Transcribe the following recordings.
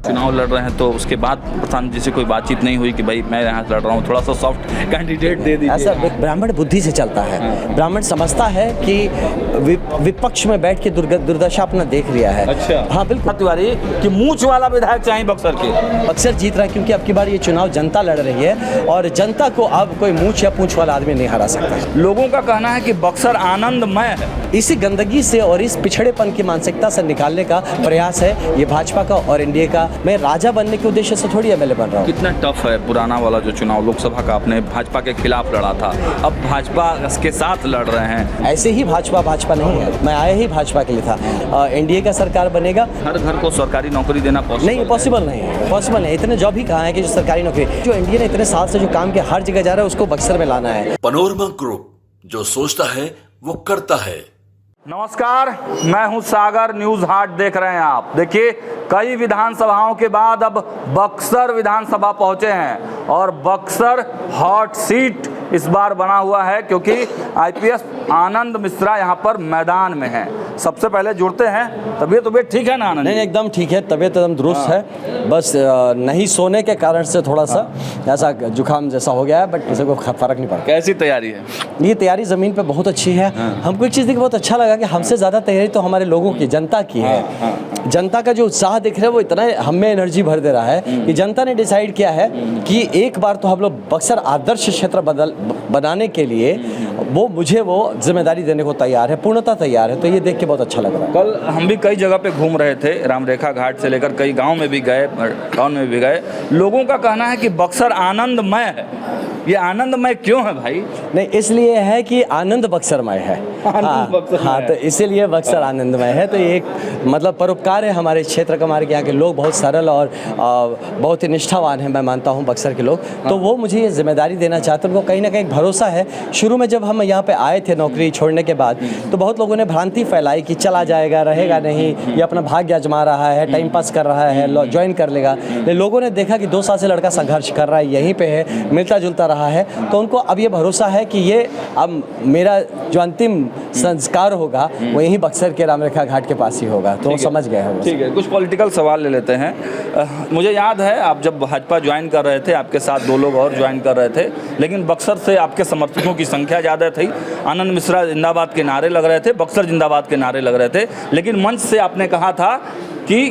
चुनाव लड़ रहे हैं तो उसके बाद प्रधान जी से कोई बातचीत नहीं हुई कि भाई मैं यहाँ लड़ रहा हूँ, थोड़ा सा सॉफ्ट कैंडिडेट दे दीजिए? ऐसा ब्राह्मण बुद्धि से चलता है। ब्राह्मण समझता है कि विपक्ष में बैठ के दुर्दशा अपना देख लिया है। अच्छा, हाँ बिल्कुल। तिवारी कि मूंछ वाला विधायक चाहिए बक्सर के? बक्सर जीत रहा है क्योंकि अब की बार ये चुनाव जनता लड़ रही है और जनता को अब कोई मूंछ या पूंछ वाला आदमी नहीं हरा सकता। लोगों का कहना है कि बक्सर आनंदमय है। इसी गंदगी से और इस पिछड़ेपन की मानसिकता से निकालने का प्रयास है ये भाजपा का और एनडीए का। मैं राजा बनने के उद्देश्य से थोड़ी एमएलए बन रहा हूँ। कितना टफ है पुराना वाला जो चुनाव लोकसभा का आपने भाजपा के खिलाफ लड़ा था, अब भाजपा के साथ लड़ रहे हैं। ऐसे ही भाजपा नहीं है, मैं आया ही भाजपा के लिए था। एनडीए का सरकार बनेगा। हर घर को सरकारी नौकरी देना पॉसिबल नहीं है। इतने जॉब ही कहाँ है कि जो सरकारी नौकरी, जो एनडीए ने इतने साल से जो काम किया हर जगह जा रहा है उसको बक्सर में लाना है। पनोरमा ग्रुप, जो सोचता है वो करता है। नमस्कार, मैं हूं सागर, न्यूज हाट देख रहे हैं आप। देखिए, कई विधानसभाओं के बाद अब बक्सर विधानसभा पहुंचे हैं और बक्सर हॉट सीट इस बार बना हुआ है क्योंकि आईपीएस आनंद मिश्रा यहां पर मैदान में हैं। सबसे पहले जुड़ते हैं। तबीयत ठीक है ना आनंद? नहीं, एकदम ठीक है, तबीयत एकदम दुरुस्त है। बस नहीं सोने के कारण से थोड़ा सा ऐसा जुकाम जैसा हो गया है, बट किसी को फर्क नहीं पड़ा। कैसी तैयारी है? ये तैयारी ज़मीन पे बहुत अच्छी है। हमको एक चीज़ देख बहुत अच्छा लगा कि हमसे ज़्यादा तैयारी तो हमारे लोगों की, जनता की है। जनता का जो उत्साह दिख रहा है वो इतना हमें एनर्जी भर दे रहा है कि जनता ने डिसाइड किया है कि एक बार तो हम लोग बक्सर आदर्श क्षेत्र बनाने के लिए मुझे वो जिम्मेदारी देने को तैयार है, पूर्णतः तैयार है। तो ये देख के बहुत अच्छा लग रहा है। कल हम भी कई जगह पे घूम रहे थे, रामरेखा घाट से लेकर कई गांव में भी गए, टाउन में भी गए। लोगों का कहना है कि बक्सर आनंदमय है। ये आनंदमय क्यों है भाई? नहीं, इसलिए है कि आनंद बक्सरमय है। हाँ, तो इसीलिए बक्सर आनंदमय है। तो ये एक मतलब परोपकार है हमारे क्षेत्र का। हमारे यहाँ के लोग बहुत सरल और बहुत ही निष्ठावान हैं, मैं मानता हूँ बक्सर के लोग। तो वो मुझे ये जिम्मेदारी देना चाहते हैं। उनको कहीं ना कहीं भरोसा है। शुरू में जब हम यहाँ पे आए थे नौकरी छोड़ने के बाद, तो बहुत लोगों ने भ्रांति फैलाई कि चला जाएगा, रहेगा नहीं, ये अपना भाग्य आजमा रहा है, टाइम पास कर रहा है, ज्वाइन कर लेगा। लेकिन लोगों ने देखा कि 2 साल से लड़का संघर्ष कर रहा है, यहीं पे है, मिलता जुलता रहा है, तो उनको अब ये भरोसा है कि ये अब मेरा जो अंतिम संस्कार होगा वो यहीं बक्सर के रामरेखा घाट के पास ही होगा। तो समझ गए हैं। ठीक है, कुछ पॉलिटिकल सवाल ले लेते हैं। मुझे याद है आप जब भाजपा ज्वाइन कर रहे थे, आपके साथ 2 लोग और ज्वाइन कर रहे थे, लेकिन बक्सर से आपके समर्थकों की संख्या ज़्यादा थी। आनंद मिश्रा जिंदाबाद के नारे लग रहे थे, बक्सर जिंदाबाद के नारे लग रहे थे, लेकिन मंच से आपने कहा था कि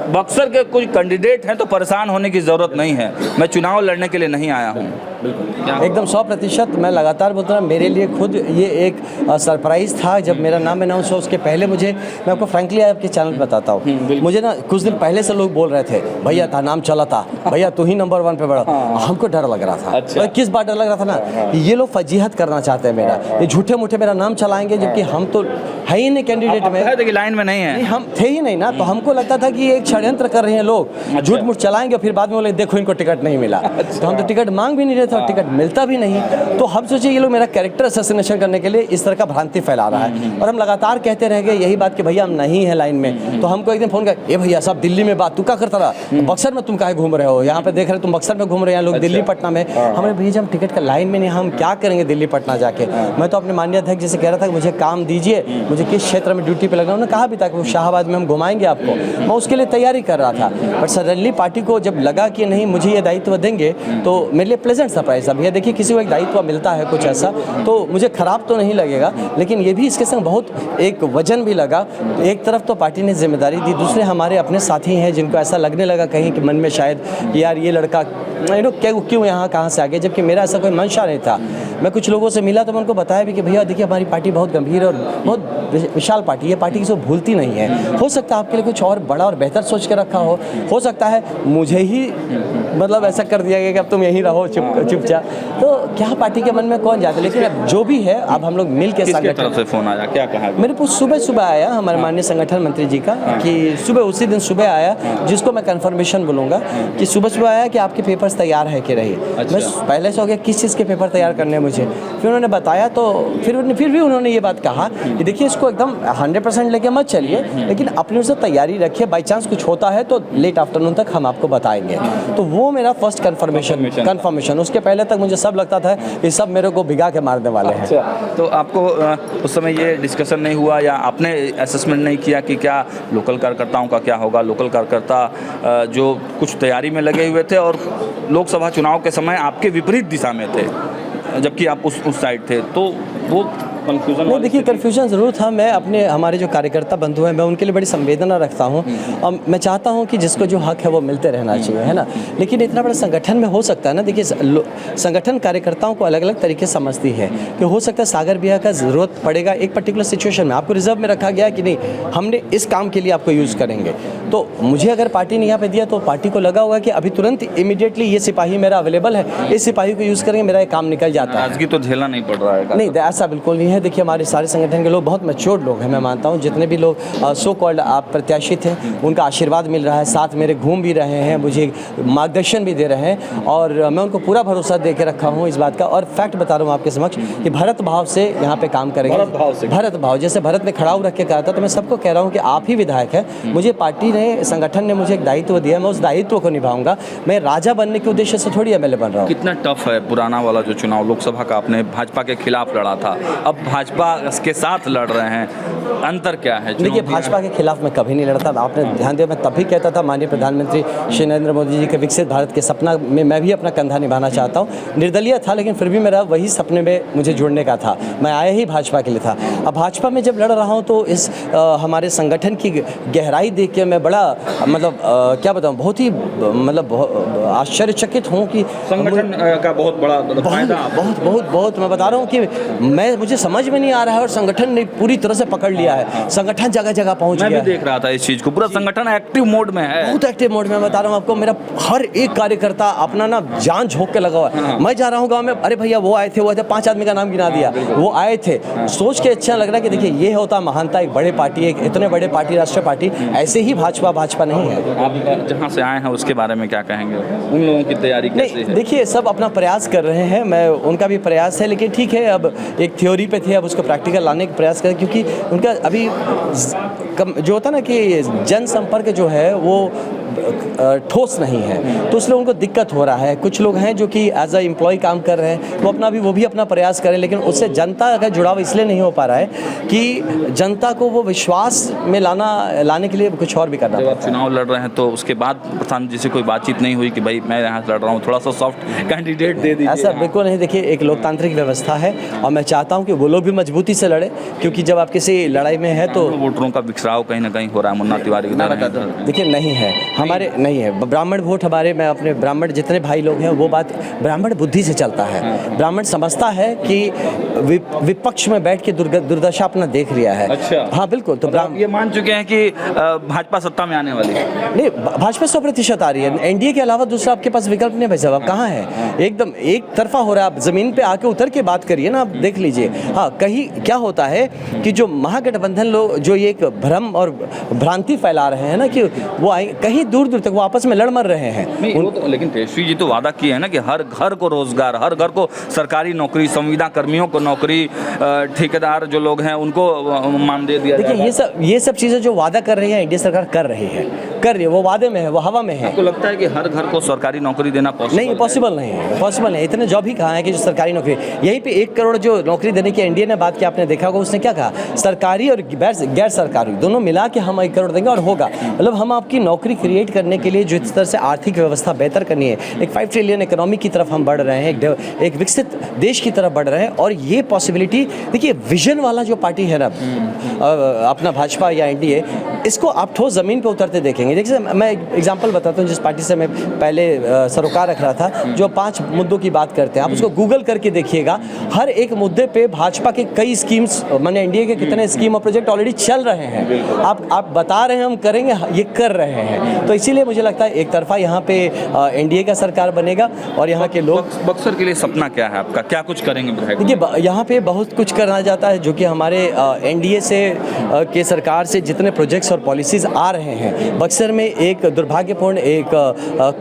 बक्सर के कुछ कैंडिडेट हैं तो परेशान होने की ज़रूरत नहीं है, मैं चुनाव लड़ने के लिए नहीं आया हूँ। एकदम 100% मैं लगातार बोलता हूँ। मेरे लिए खुद ये एक सरप्राइज़ था जब मेरा नाम अनाउंस हुआ। उसके पहले मुझे, मैं आपको फ्रैंकली आपके चैनल बताता हूँ, मुझे ना कुछ दिन पहले से लोग बोल रहे थे, भैया था नाम चला था, भैया तू ही नंबर 1 पे बढ़ा। हमको डर लग रहा था। अच्छा। किस बात डर लग रहा था ना, ये लोग फजीहत करना चाहते हैं मेरा, ये झूठे मूठे मेरा नाम चलाएंगे, जबकि हम तो है ही नहीं कैंडिडेट में, लाइन में नहीं है, हम थे ही नहीं ना। तो हमको लगता था कि एक षड्यंत्र कर रहे हैं लोग, झूठ मूठ चलाएंगे, फिर बाद में बोले देखो इनको टिकट नहीं मिला। तो हम तो टिकट मांग भी नहीं रहे थे और टिकट मिलता भी नहीं। तो हम सोचे ये लोग मेरा कैरेक्टर असैसिनेशन करने के लिए इस तरह का भ्रांति फैला रहा है। और हम लगातार कहते रह गए यही बात कि भैया हम नहीं है लाइन में। तो हमको एक दिन फोन कर, ए भैया साहब दिल्ली में बात तू क्या करता रहा, बक्सर में तुम काहे घूम रहे हो, यहाँ पे देख रहे तुम बक्सर में घूम रहे हैं लोग। दिल्ली पटना में हमें भैया हम टिकट का लाइन में नहीं, हम क्या करेंगे दिल्ली पटना जाके। मैं तो अपने माननीय अध्यक्ष जैसे कह रहा था कि मुझे काम दीजिए, मुझे किस क्षेत्र में ड्यूटी पे लगना। उन्होंने कहा भी था कि शाहबाद में हम घुमाएंगे आपको, मैं उसके लिए तैयारी कर रहा था। बट सडनली पार्टी को जब लगा कि नहीं मुझे ये दायित्व देंगे, तो मेरे लिए प्लेजेंट सरप्राइज था। भैया देखिए किसी को एक दायित्व मिलता है कुछ ऐसा, तो मुझे खराब तो नहीं लगेगा, लेकिन ये भी इसके संग बहुत एक वजन भी लगा। एक तरफ तो पार्टी ने जिम्मेदारी दी, दूसरे हमारे अपने साथी हैं जिनको ऐसा लगने लगा कहीं कि मन में शायद कि यार ये लड़का क्यों यहाँ कहाँ से आ गया, जबकि मेरा ऐसा कोई मंशा नहीं था। मैं कुछ लोगों से मिला तो मैं उनको बताया भी कि भैया देखिए हमारी पार्टी बहुत गंभीर और बहुत विशाल पार्टी है, पार्टी किसी को भूलती नहीं है। हो सकता है आपके लिए कुछ और बड़ा और बेहतर सोच के रखा हो सकता है मुझे ही मतलब ऐसा कर दिया गया कि अब तुम यहीं रहो चुपचाप। तो क्या पार्टी के मन में कौन जाता है, लेकिन अब जो भी है अब हम लोग मिल के तरफ से फोन आया, क्या कहा? मेरे पास सुबह आया हमारे माननीय संगठन मंत्री जी का कि सुबह उसी दिन सुबह आया, जिसको मैं कंफर्मेशन बोलूँगा कि सुबह आया कि आपके पेपर पास तैयार है कि रही। मैं पहले से हो गया किस चीज़ के पेपर तैयार करने हैं मुझे, फिर उन्होंने बताया तो फिर भी उन्होंने ये बात कहा कि देखिए इसको एकदम 100% लेके मत चलिए, लेकिन अपने उसे तैयारी रखिए, बाई चांस कुछ होता है तो लेट आफ्टरनून तक हम आपको बताएंगे। तो वो मेरा फर्स्ट कन्फर्मेशन। उसके पहले तक मुझे सब लगता था ये सब मेरे को भिगा के मारने वाले हैं। तो आपको उस समय ये डिस्कशन नहीं हुआ या आपने असेसमेंट नहीं किया कि क्या लोकल कार्यकर्ताओं का क्या होगा? लोकल कार्यकर्ता जो कुछ तैयारी में लगे हुए थे और लोकसभा चुनाव के समय आपके विपरीत दिशा में थे, जबकि आप उस साइड थे, तो वो कन्फ्यूजन? नहीं, देखिए कन्फ्यूजन ज़रूर था। मैं हमारे जो कार्यकर्ता बंधु हैं, मैं उनके लिए बड़ी संवेदना रखता हूँ और मैं चाहता हूँ कि जिसको जो हक है वो मिलते रहना चाहिए, है ना। लेकिन इतना बड़ा संगठन में हो सकता है ना, देखिए संगठन कार्यकर्ताओं को अलग अलग तरीके समझती है कि हो सकता है सागर बिया का ज़रूरत पड़ेगा एक पर्टिकुलर सिचुएशन में, आपको रिजर्व में रखा गया कि नहीं हमने इस काम के लिए आपको यूज़ करेंगे। तो मुझे अगर पार्टी ने यहाँ पे दिया तो पार्टी को लगा होगा कि अभी तुरंत इमीडिएटली ये सिपाही मेरा अवेलेबल है, इस सिपाही को यूज़ करेंगे, मेरा ये काम निकल जाता है। आज की तो झेलना नहीं पड़ रहा है? नहीं, ऐसा बिल्कुल नहीं है। देखिए हमारे सारे संगठन के लोग बहुत मैच्योर लोग हैं, मैं मानता हूँ। जितने भी लोग सो कॉल्ड आप प्रत्याशी थे उनका आशीर्वाद मिल रहा है, साथ मेरे घूम भी रहे हैं, मुझे मार्गदर्शन भी दे रहे हैं और मैं उनको पूरा भरोसा दे के रखा हूँ इस बात का। और फैक्ट बता रहा हूँ आपके समक्ष कि भरत भाव से यहाँ पे काम करेंगे। भरत भाव जैसे भरत ने खड़ाऊ रख के कहा था, तो मैं सबको कह रहा हूँ कि आप ही विधायक हैं, मुझे पार्टी ने, संगठन ने मुझे एक दायित्व दिया, मैं उस दायित्व को निभाऊंगा। मैं राजा बनने के उद्देश्य से थोड़ी एमएलए बन रहा हूँ। कितना टफ है पुराना वाला जो चुनाव लोकसभा का आपने भाजपा के खिलाफ लड़ा था, अब भाजपा के साथ लड़ रहे हैं, अंतर क्या है? देखिए भाजपा के खिलाफ मैं कभी नहीं लड़ता। आपने ध्यान दिया, मैं तभी कहता था माननीय प्रधानमंत्री श्री नरेंद्र मोदी जी के विकसित भारत के सपना में मैं भी अपना कंधा निभाना चाहता हूँ। निर्दलीय था लेकिन फिर भी मेरा वही सपने में मुझे जुड़ने का था, मैं आया ही भाजपा के लिए था। अब भाजपा में जब लड़ रहा हूँ तो इस हमारे संगठन की गहराई देख के मैं बड़ा क्या बताऊँ, बहुत ही आश्चर्यचकित हूँ कि संगठन का बहुत बड़ा फायदा, बहुत मैं बता रहा हूँ कि मुझे समझ में नहीं आ रहा है और संगठन ने पूरी तरह से पकड़ लिया है। संगठन जगह जगह पहुंच गया। मैं भी देख रहा था इस चीज को, पूरा संगठन एक्टिव मोड में है, बहुत एक्टिव मोड में। मैं बता रहा हूँ आपको, मेरा हर एक कार्यकर्ता अपना ना जान झोंक के लगा हुआ है। मैं जा रहा हूँ गाँव में, अरे भैया वो आए थे 5 आदमी का नाम गिना दिया, वो आए थे, सोच के अच्छा लग रहा है कि देखिए ये होता महानता, एक बड़े पार्टी, एक इतने बड़े पार्टी, राष्ट्रीय पार्टी। ऐसे ही भाजपा नहीं है। आप जहाँ से आए हैं उसके बारे में क्या कहेंगे? उन लोगों की तैयारी कैसी है? देखिए सब अपना प्रयास कर रहे हैं, मैं उनका भी प्रयास है, लेकिन ठीक है अब एक थ्योरी पे थे, अब उसको प्रैक्टिकल लाने का प्रयास करें, क्योंकि उनका अभी जो होता है ना कि जनसंपर्क जो है वो ठोस नहीं है, तो इसलिए उनको दिक्कत हो रहा है। कुछ लोग हैं जो कि एज अ एम्प्लॉय काम कर रहे हैं, वो भी अपना प्रयास करें, लेकिन उससे जनता का जुड़ाव इसलिए नहीं हो पा रहा है कि जनता को वो विश्वास में लाने के लिए कुछ और भी करना जब आप चुनाव लड़ रहे हैं तो उसके बाद प्रधानमंत्री से कोई बातचीत नहीं हुई कि भाई मैं यहाँ लड़ रहा हूँ, थोड़ा सा सॉफ्ट कैंडिडेट दे दीजिए? ऐसा बिल्कुल नहीं। देखिए एक लोकतांत्रिक व्यवस्था है और मैं चाहता हूँ कि वो लोग भी मजबूती से लड़े, क्योंकि जब आप किसी लड़ाई में है तो वोटरों का बिखराव कहीं ना कहीं हो रहा है। मुन्ना तिवारी की तरह देखिए नहीं है, हमारे नहीं है ब्राह्मण वोट हमारे। मैं अपने ब्राह्मण जितने भाई लोग हैं वो बात ब्राह्मण बुद्धि से चलता है। ब्राह्मण समझता है कि विपक्ष में बैठ के दुर्दशा अपना देख लिया है। अच्छा, हाँ बिल्कुल। तो ये मान चुके हैं कि भाजपा सत्ता में आने वाली है? नहीं, भाजपा 100% आ रही है। एनडीए के अलावा दूसरा आपके पास विकल्प नहीं भाई साहब। आप कहाँ हैं? एकदम एक तरफा हो रहा है। आप जमीन पे आके उतर के बात करिए ना, आप देख लीजिए। हाँ, कहीं क्या होता है कि जो महागठबंधन लोग जो ये एक भ्रम और भ्रांति फैला रहे हैं ना कि वो कहीं दूर दूर तक वो आपस में लड़ मर रहे हैं। लेकिन तेजस्वी जी तो वादा किए हैं ना कि हर घर को रोजगार, हर घर को सरकारी नौकरी, संविदा कर्मियों को नौकरी, ठेकेदार जो लोग हैं उनको मानदेय दिया जाएगा। देखिए ये सब चीज़ें जो वादा कर रही है एनडीए सरकार कर रही है, वो वादे में है, वो हवा में है। आपको लगता है कि हर घर को सरकारी नौकरी देना पॉसिबल नहीं है? पॉसिबल नहीं। इतने जॉब ही कहाँ है कि जो सरकारी नौकरी, यहीं पे 1 करोड़ जो नौकरी देने की एनडीए ने बात की, आपने देखा होगा उसने क्या कहा, सरकारी और गैर सरकारी दोनों मिला के हम 1 करोड़ देंगे और होगा। मतलब हम आपकी नौकरी क्रिएट करने के लिए जिस तरह से आर्थिक व्यवस्था बेहतर करनी है, एक 5 ट्रिलियन इकोनॉमी की तरफ हम बढ़ रहे हैं, एक विकसित देश की तरफ बढ़ रहे हैं। और ये पॉसिबिलिटी देखिए, विजन वाला जो पार्टी है ना अपना भाजपा या एनडीए, इसको आप ठोस ज़मीन पे उतरते देखेंगे। देखिए मैं एग्जांपल बताता हूँ, जिस पार्टी से मैं पहले सरोकार रख रहा था, जो 5 मुद्दों की बात करते हैं, आप उसको गूगल करके देखिएगा। हर एक मुद्दे पे भाजपा के कई स्कीम्स, माने एनडीए के कितने स्कीम और प्रोजेक्ट ऑलरेडी चल रहे हैं। आप बता रहे हैं हम करेंगे, ये कर रहे हैं। तो इसीलिए मुझे लगता है एक तरफा यहाँ पे एनडीए का सरकार बनेगा और यहाँ के लोग। बक्सर के लिए सपना क्या है आपका, क्या कुछ करेंगे? देखिए यहाँ पे बहुत कुछ करना जाता है, जो कि हमारे एनडीए से के सरकार से जितने प्रोजेक्ट्स और पॉलिसीज़ आ रहे हैं, बक्सर बक्सर में एक दुर्भाग्यपूर्ण एक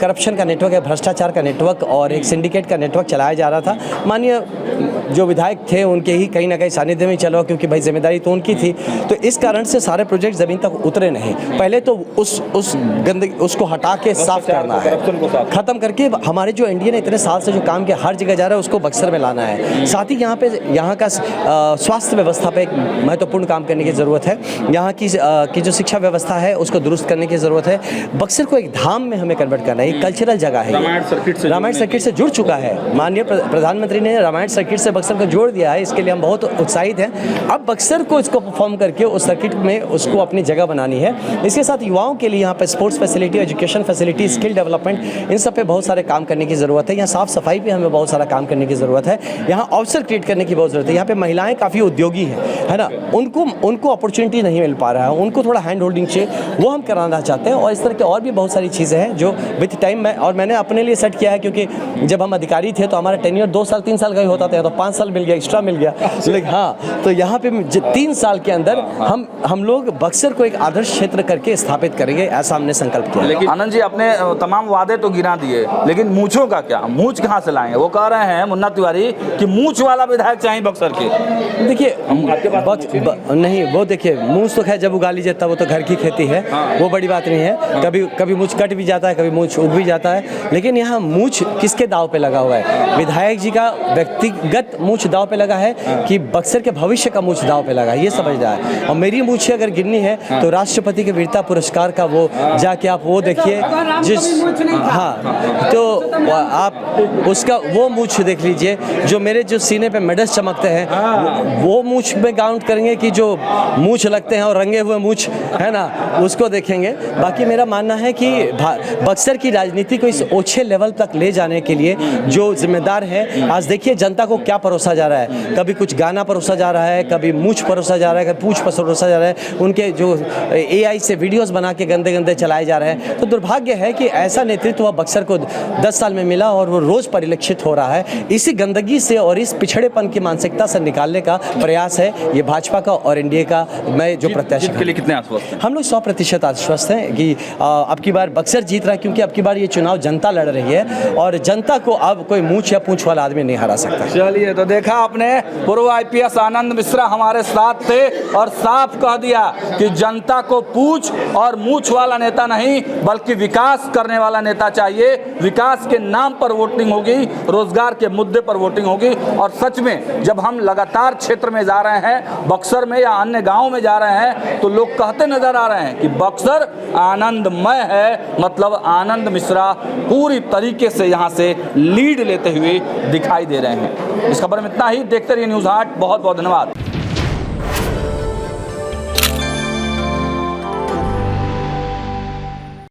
करप्शन का नेटवर्क है, भ्रष्टाचार का नेटवर्क और एक सिंडिकेट का नेटवर्क चलाया जा रहा था। माननीय जो विधायक थे उनके ही कहीं ना कहीं सानिध्य में चला, क्योंकि भाई जिम्मेदारी तो उनकी थी, तो इस कारण से सारे प्रोजेक्ट ज़मीन तक उतरे नहीं। पहले तो उस गंदगी उसको हटा के साफ करना है, ख़त्म करके हमारे जो एनडीए ने इतने साल से जो काम किया हर जगह जा रहा है उसको बक्सर में लाना है। साथ ही यहाँ का स्वास्थ्य व्यवस्था पे एक महत्वपूर्ण काम करने की ज़रूरत है। यहाँ की जो शिक्षा व्यवस्था है उसको दुरुस्त करने की ज़रूरत है। बक्सर को एक धाम में हमें कन्वर्ट करना है, एक कल्चरल जगह है। रामायण सर्किट से जुड़ चुका है, माननीय प्रधानमंत्री ने रामायण सर्किट से बक्सर को जोड़ दिया है, इसके लिए हम बहुत उत्साहित हैं। अब बक्सर को इसको परफॉर्म करके उस सर्किट में उसको अपनी जगह बनानी है। इसके साथ युवाओं के लिए यहाँ पर sports facility, education facility, skill development, इन सब पे बहुत सारे काम करने की ज़रूरत है। यहाँ साफ़ सफाई पे हमें बहुत सारा काम करने की ज़रूरत है। यहाँ अवसर क्रिएट करने की बहुत ज़रूरत है। यहाँ पे महिलाएं काफ़ी उद्योगी हैं, है ना, उनको अपॉर्चुनिटी नहीं मिल पा रहा है, उनको थोड़ा हैंड होल्डिंग चाहिए, वो हम कराना चाहते हैं। और इस तरह के और भी बहुत सारी चीज़ें हैं जो विथ टाइम मैंने अपने लिए सेट किया है, क्योंकि जब हम अधिकारी थे तो हमारा टेन्योर 2 साल 3 साल का ही होता था, तो 5 साल मिल गया, एक्स्ट्रा मिल गया। लेकिन हाँ, तो यहाँ पे 3 साल के अंदर हम लोग बक्सर को एक आदर्श क्षेत्र करके स्थापित करेंगे, ऐसा हमने संकल्प किया। लेकिन आनंद जी, आपने तमाम वादे तो गिना दिए, लेकिन मूंछों का क्या? मूंछ कहाँ से लाएंगे? वो कह रहे हैं मुन्ना तिवारी कि मूंछ वाला विधायक चाहिए बक्सर के। देखिए नहीं, वो देखिए मूंछ तो खैर जब उगा लीजिए तब वो तो घर की खेती है, वो बड़ी बात नहीं है। कभी मूंछ कट भी जाता है, कभी मूंछ उग भी जाता है, लेकिन यहाँ मूंछ किसके दाव पे लगा हुआ है? विधायक जी का व्यक्तिगत मूंछ दाव पे लगा है कि बक्सर के भविष्य का मूंछ दाव पे लगा है, ये समझ रहा है। और मेरी मूंछ अगर गिननी है तो राष्ट्रपति के वीरता पुरस्कार का वो जाके आप वो देखिए, हाँ, तो आप उसका वो मूंछ देख लीजिए, जो मेरे जो सीने पे मेडल्स चमकते हैं वो मूंछ में काउंट करेंगे कि जो मूंछ लगते हैं और रंगे हुए मूंछ है ना, उसको देखेंगे। बाकी मेरा मानना है कि बक्सर की राजनीति को इस ओछे लेवल तक ले जाने के लिए जो जिम्मेदार है, आज देखिए जनता को क्या परोसा जा रहा है। कभी कुछ गाना परोसा जा रहा है, कभी मूंछ परोसा जा रहा है, कभी पूंछ परोसा जा रहा है, उनके जो AI से वीडियोस बना के गंदे गंदे चलाए जा रहे हैं। तो दुर्भाग्य है कि ऐसा नेतृत्व बक्सर को 10 साल में मिला और वो रोज़ परिलक्षित हो रहा है। इसी गंदगी से और इस पिछड़ेपन की मानसिकता से निकालने का प्रयास है ये भाजपा का और एनडीए का। मैं जो प्रत्याशी के लिए कितने आश्वस्त हैं? हम लोग 100% आश्वस्त हैं कि अब की बार बक्सर जीत रहा है, क्योंकि अब की बार ये चुनाव जनता लड़ रही है और जनता को अब कोई मूंछ या पूंछ वाला आदमी नहीं हरा सकता। चलिए, तो देखा आपने, पूर्व IPS आनंद मिश्रा हमारे साथ थे और साफ कह दिया कि जनता को पूंछ और मूंछ वाला नेता नहीं बल्कि विकास करने वाला नेता चाहिए। विकास के नाम पर वोटिंग होगी, रोजगार के मुद्दे पर वोटिंग होगी। और सच में जब हम लगातार क्षेत्र में जा रहे हैं, बक्सर में या अन्य गाँव में जा रहे हैं, तो लोग कहते नजर आ रहे हैं कि बक्सर आनंदमय है, मतलब आनंद मिश्रा पूरी तरीके से यहाँ से लीड लेते हुए दिखाई दे रहे हैं। इस खबर में इतना ही। देखते रहिए न्यूज़ 8। बहुत बहुत धन्यवाद।